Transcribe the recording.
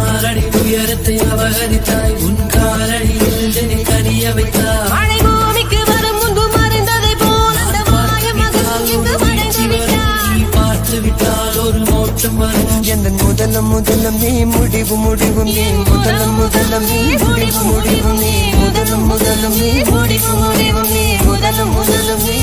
நாலடி உயரத்தை அபகரித்தாய் உன் காலடியில் கனிய வைத்தாய் மழை பூமிக்கு வரும் முன்பு மறைந்ததை போல் அந்த மாயமகன் இங்கு மறைந்து விட்டார் நீ பார்த்து விட்டால் ஒரு மோட்சம் வரும் எந்த முதலம் நீ முடிவும் நீ முதலம் நீ முடிவும் நீ முதலம் நீ முடிவும் நீ முதலம் நீ